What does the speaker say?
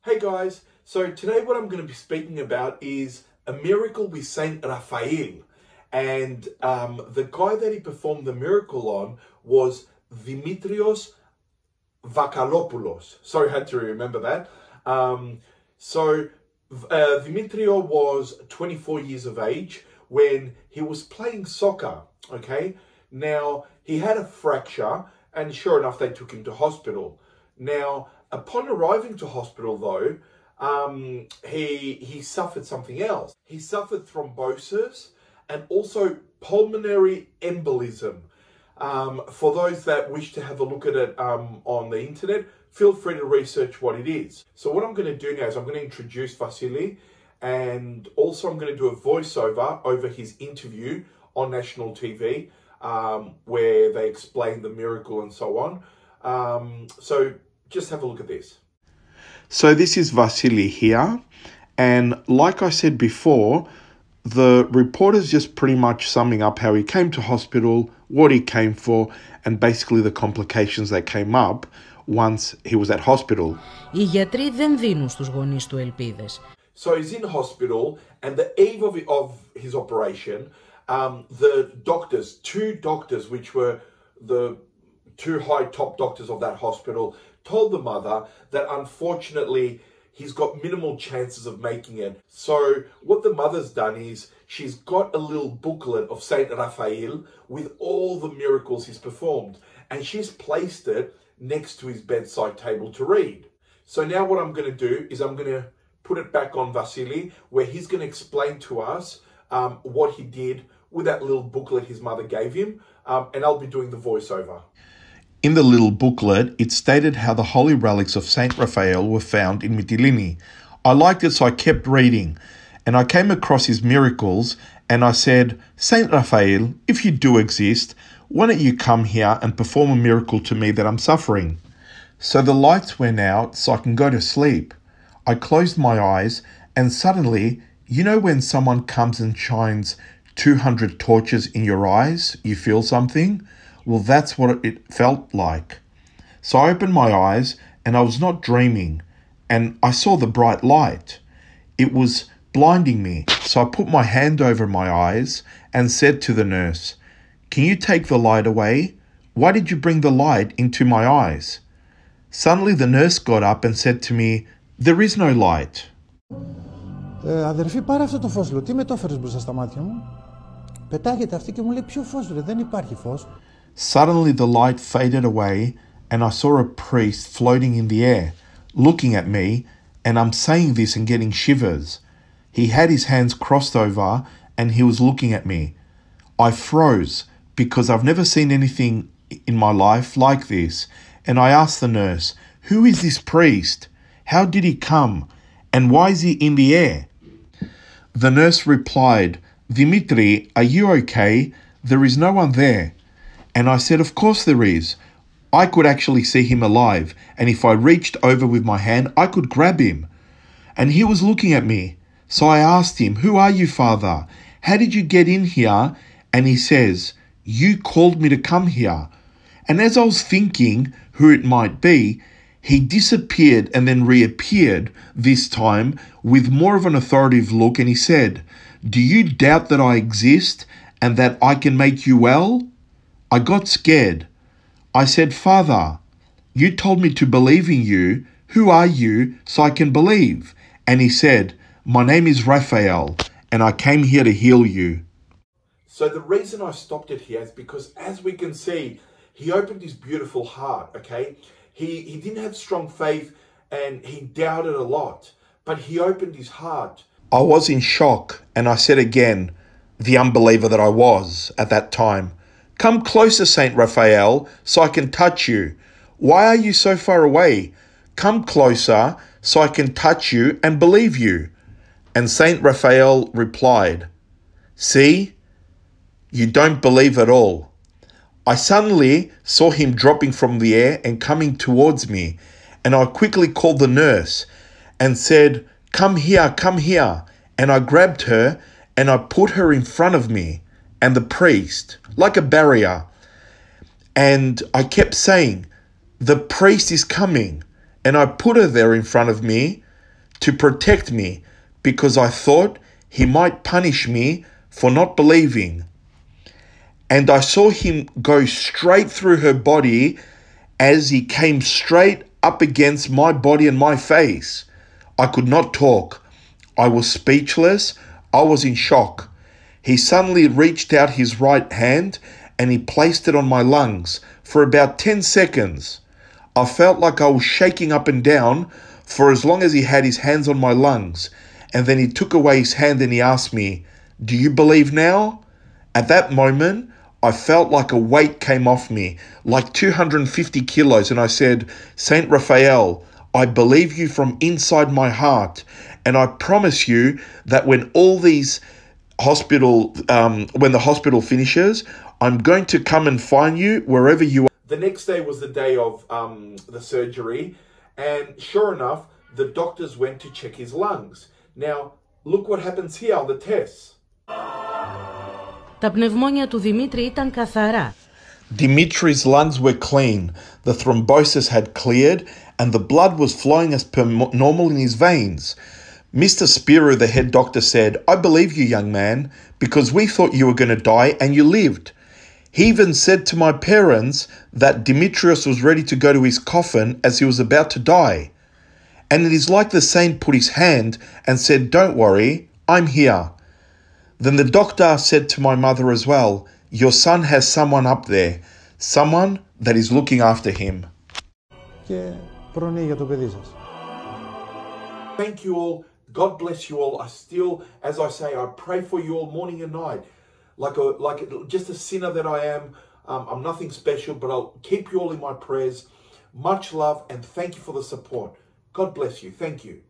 Hey guys, so today what I'm going to be speaking about is a miracle with Saint Raphael. And the guy that he performed the miracle on was Dimitrios Vakalopoulos. Sorry, I had to remember that. Dimitrio was 24 years of age when he was playing soccer, okay? Now, he had a fracture, and sure enough, they took him to hospital. Now, upon arriving to hospital, though, he suffered something else. He suffered thrombosis and also pulmonary embolism. For those that wish to have a look at it on the internet, feel free to research what it is. So what I'm going to do now is I'm going to introduce Vasily, and also I'm going to do a voiceover over his interview on national TV, where they explain the miracle and so on. So just have a look at this. So this is Vasily here, and like I said before, the reporter's just pretty much summing up how he came to hospital, what he came for, and basically the complications that came up once he was at hospital. Οι γιατροί δεν δίνουν στους γονείς του ελπίδες. So he's in hospital, and the eve of his operation, the doctors, two doctors, which were the two high top doctors of that hospital, told the mother that unfortunately he's got minimal chances of making it. So what the mother's done is she's got a little booklet of Saint Raphael with all the miracles he's performed, and she's placed it next to his bedside table to read. So now what I'm going to do is I'm going to put it back on Vasily, where he's going to explain to us what he did with that little booklet his mother gave him, and I'll be doing the voiceover. In the little booklet, it stated how the holy relics of Saint Raphael were found in Mytilene. I liked it, so I kept reading, and I came across his miracles, and I said, Saint Raphael, if you do exist, why don't you come here and perform a miracle to me that I'm suffering? So the lights went out so I can go to sleep. I closed my eyes, and suddenly, you know when someone comes and shines 200 torches in your eyes, you feel something? Well, that's what it felt like. So I opened my eyes, and I was not dreaming, and I saw the bright light. It was blinding me, so I put my hand over my eyes and said to the nurse, can you take the light away? Why did you bring the light into my eyes? Suddenly the nurse got up and said to me, there is no light. Αδερφή, πάρε αυτό το φως, λέω, τι με το έφερες μπροστά στα μάτια μου? Πετάγεται αυτή και μου λέει, ποιο φως, ρε, δεν υπάρχει φως. Suddenly the light faded away, and I saw a priest floating in the air, looking at me, and I'm saying this and getting shivers. He had his hands crossed over, and he was looking at me. I froze, because I've never seen anything in my life like this, and I asked the nurse, who is this priest? How did he come? And why is he in the air? The nurse replied, Dimitri, are you okay? There is no one there. And I said, of course there is. I could actually see him alive, and if I reached over with my hand, I could grab him. And he was looking at me. So I asked him, who are you, Father? How did you get in here? And he says, you called me to come here. And as I was thinking who it might be, he disappeared and then reappeared, this time with more of an authoritative look, and he said, do you doubt that I exist and that I can make you well? I got scared. I said, Father, you told me to believe in you. Who are you so I can believe? And he said, my name is Raphael, and I came here to heal you. So the reason I stopped it here is because, as we can see, he opened his beautiful heart, okay? He didn't have strong faith, and he doubted a lot, but he opened his heart. I was in shock, and I said again, the unbeliever that I was at that time, come closer, Saint Raphael, so I can touch you. Why are you so far away? Come closer so I can touch you and believe you. And Saint Raphael replied, see, you don't believe at all. I suddenly saw him dropping from the air and coming towards me, and I quickly called the nurse and said, come here, come here. And I grabbed her and I put her in front of me and the priest, like a barrier. And I kept saying, the priest is coming. And I put her there in front of me, to protect me because I thought he might punish me for not believing. And I saw him go straight through her body as he came straight up against my body and my face. I could not talk. I was speechless. I was in shock. He suddenly reached out his right hand and he placed it on my lungs for about 10 seconds. I felt like I was shaking up and down for as long as he had his hands on my lungs. And then he took away his hand and he asked me, "Do you believe now?" At that moment, I felt like a weight came off me, like 250 kilos. And I said, "Saint Raphael, I believe you from inside my heart. And I promise you that when when the hospital finishes, I'm going to come and find you wherever you are." The next day was the day of the surgery. And sure enough, the doctors went to check his lungs. Now, look what happens here on the tests. Τα πνευμόνια του Δημήτρη ήταν καθαρά. Dimitri's lungs were clean, the thrombosis had cleared, and the blood was flowing as per normal in his veins. Mr. Spiro, the head doctor, said, "I believe you, young man, because we thought you were going to die and you lived." He even said to my parents that Dimitrios was ready to go to his coffin as he was about to die. And it is like the saint put his hand and said, "Don't worry, I'm here." Then the doctor said to my mother as well, "Your son has someone up there, someone that is looking after him." Και προνοεί για το παιδί σας. Thank you all. God bless you all. I still, as I say, I pray for you all morning and night. Like just a sinner that I am. I'm nothing special, but I'll keep you all in my prayers. Much love and thank you for the support. God bless you. Thank you.